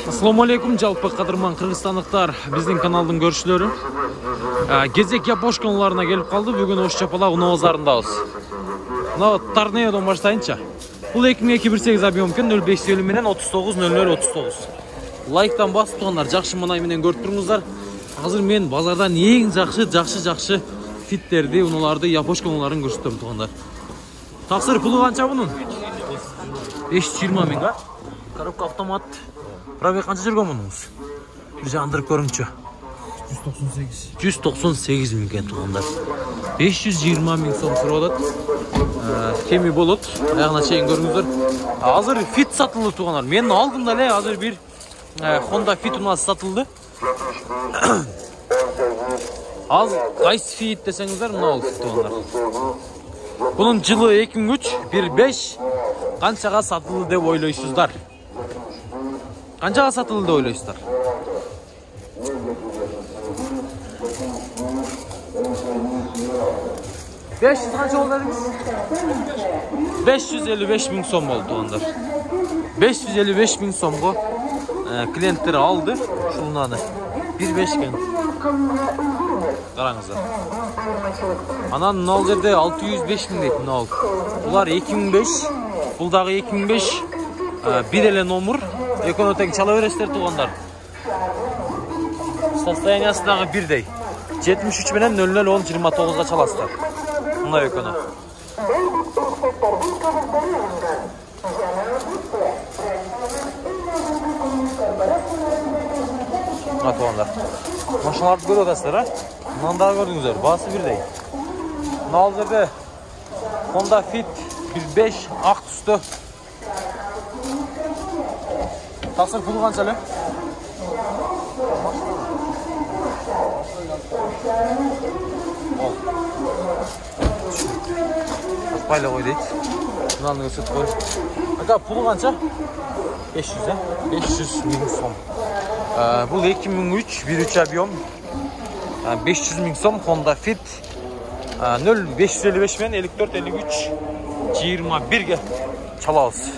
Assalamu alaikum жалпы кадырман кыргызстандыктар, биздин каналдын көрүүчүлөрү. Кезек япошкаларына келип калды. Бүгүн Ош Чапала уноо базарындабыз. Мына Торнеодон баштайынча. Бул 2218 объем экен, 05 менен 390039. Лайктан басып тургандар, жакшы мынай менен көрүп туруңуздар. Азыр мен базардан эң жакшы фиттерди, унооларды, япошкаларын көрсөтөм тургандар. Таксыр пулу канча бунун? 520 миң, а? Коробка автомат. Пробег канча жүргөн мунуңуз? Бир жандырып көрүңчү. 198 миң экен тургандар. 520 миң сом сурап атат. Кеми болот. Аягына чейин көрүңүздөр. Азыр фит сатылды тургандар. Мен алдым да эле азыр бир Honda Fit унасы сатылды. Аз кайсы фит десеңиздер, мына ол фит тургандар. Bunun жылы 2003, 1.5 канчага сатылды деп ойлойсуздар? Канчага сатылды деп ойлойсуздар? 500 канча болду дедиңиз? 555 миң сом болду тугандар. 555 миң сомго клиенттер алды ушул унаны. 1.5 экен. Караңыздар. Анан мына жерде 605 миң дейт мына. Булар 2005, бул дагы 2005. Бир эле номер. Экөнө тең чала бересиздер тугандар. Состояниясы дагы бирдей. 73 менен 001029 чаласыздар. Мына экөнө. Тугандар. Машиналарды көрүп атасыздар, а? Мынаны дагы көрдүңүздөр, баасы бирдей. Мына жерде Honda Fit 1.5 ак түстө. Таксыр пулу канча эле? Атпайлы кой дейт. Мынаны көрсөтүп кой. Ака пулу канча? 500, а? 500 миң сом. Бул 2003, 1.3 объем. 500 миң сом Honda Fit 0555 мен 5453 21ге чалабыз.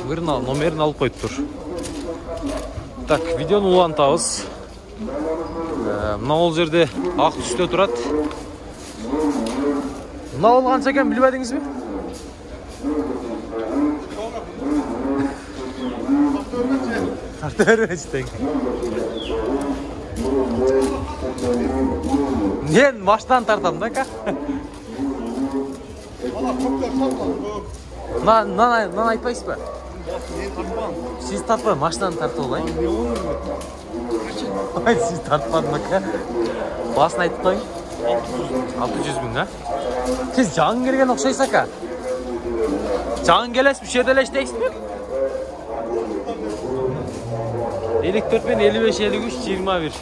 Номерин алып коюптур. Так, видеону улантабыз. Мына ол жерде ак түстө турат. Мына ол канча экен билбедиңизби? Tartı vermeyeceksin. Niye baştan tartam da ka? Nan aytpaysiz mı? Siz tartmayın, baştan tartı olayım. Siz tartmadın ka? Basını aytıp koyun. 600 bin ha? Siz can gelgen okşaysa ka? Can geles bir şey deleşteysiz mi? 54 ben 55 53 21.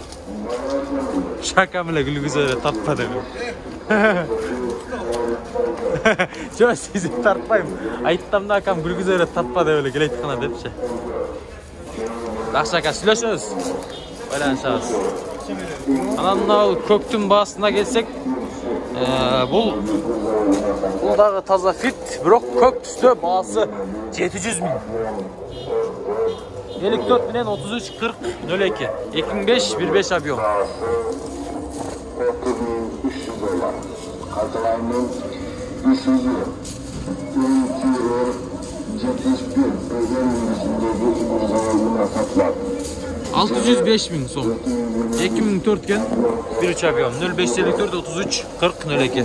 Şaka mı la gülügüz öyle tartma demiyorum. Şöyle sizi tartmayayım. Ayıttam da akam gülügüz öyle tartma da öyle geleydik kana dedi şey. Şaka söylüyorsunuz. Öyle anşağız. Ananla köktün bağısına gelsek bul dağı taza fit bırak kök üstü bağısı 700 bin. 54 bilen 33 40 02 2005 1.5 объем. $605 bin son. 2004 ken 1.3 объем 0554 33 40 02.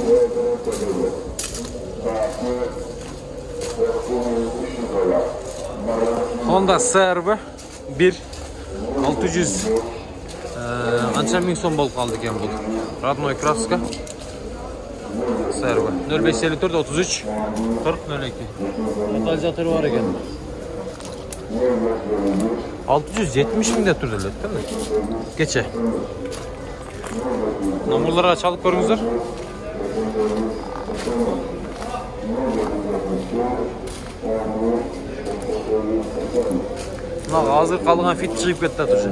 Honda CR-B 1 600 ancha ming so'm bo'lib qoldi ekan bu. Родной краска CR-B 0554 33 40 02. Katalizator var ekan. 670 mingde turdi, değil mi? Geçe. Numaraları çalıp görüngüzler. Hazır kalınan fit çıkıp gitti turşu.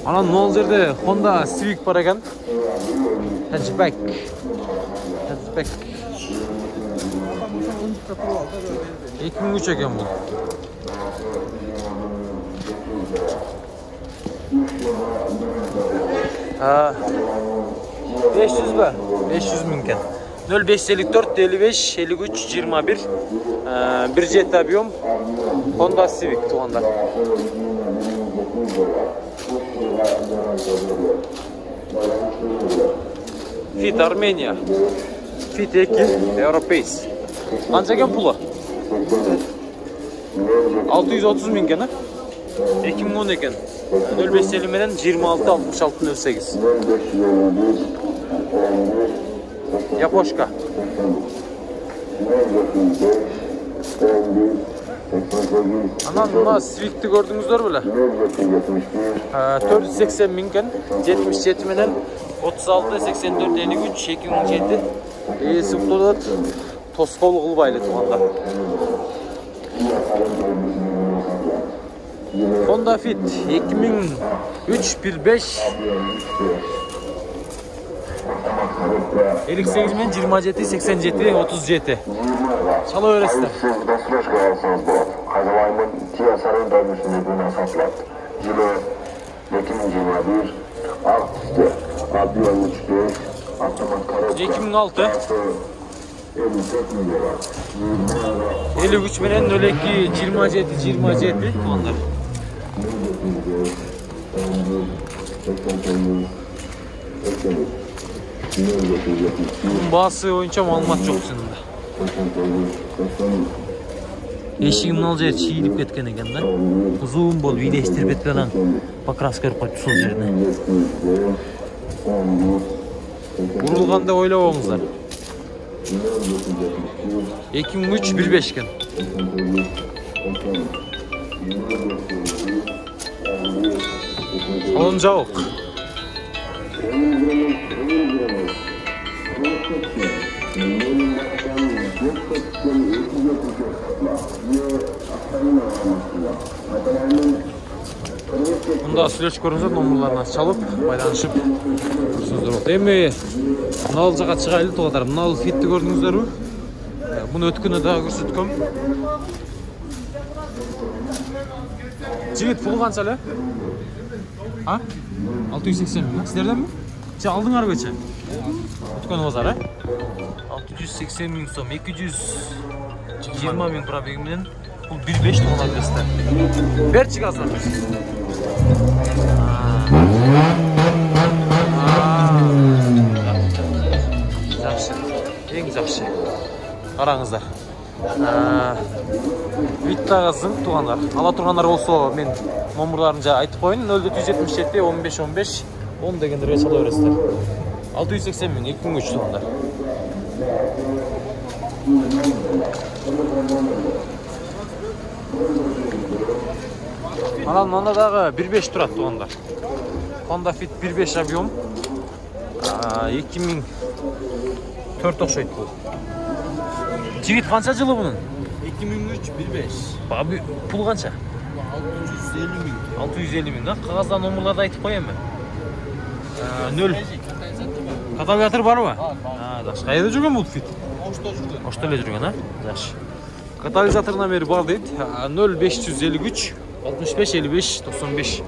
Анан мол жерде Honda Civic бар экен. Hatchback. 2003 ekan bu. Ha. 500 mü? 500 mümkün. 0554 55 53 21 bir jet abiyom Honda Civic tuğanda. Fit Armenia. Fit 2 Europeis. Anca eken pulu? 630 mümkün ha? 2010 eken. 0550'den 26 66 08. Yapoşka. Anan buna Civic'ti gördüğünüzler bile. 480 mümkün. 77'den 36 84 53 2007. Sıfırda Toskolu Kılbaylı tuğanda. Honda Fit 2003 15 58 men 27 87 37 Çala öğresizler. Kazılayımın TSR'ın dönüşünlüğüne satıldı. Yılı 2021 Artiste Radyo 35 Atamak Karabağ 2006 53 menen 02 27 27 onlar. Bazı oyunca malumat çok sınırda. Eşigimni al jeri çiğilip ketken ekan da. Uzun bol birleştirip etken pakraska kırıp koyup sol жерine. Vurulganda oylap olыңыздар. 2003 15 ekan. Onca ok. Bunda süreç көрүнсө номерларына чалып, байланышып көрсөңүздөр болот. Эми мына жака чыгайлы тугадар. Мына фитти көрдүңүздөрбү? Буну өткөндө дагы көрсөткөм. Жигит пул канча эле? А? 680 миң. Силерденби? Же алдыңар бече? Өткөн базар, а? 680 миң сом, 220 миң пробеги менен бул 1.5 тонна бересиздер. Берчи газдан. Жакшы. Эң жакшы. Караңыздар. Виттагыздын туугандар. Ала тургандар болсо мен номерларын жа айтып коеюн. 0477 15 15 10 дегендерге чала бересиздер. 680 миң 2003 туугандар. Анан мында дагы 1.5 турат туугандар. Honda Fit 1.5 объем. 2004 окшойт бул. Жигит канча жылы бунун? 2003 15. Баби пул канча? 650 миң. 650 миң. Кагазда номерларды айтып коем мен. 0. Катализатор барбы? Жакшы. Кайда жүргөн бул Fit? Ошто жүргөн. Ошто эле жүргөн, Жакшы. Катализатор номери бар дейт. 0553 65 55 95.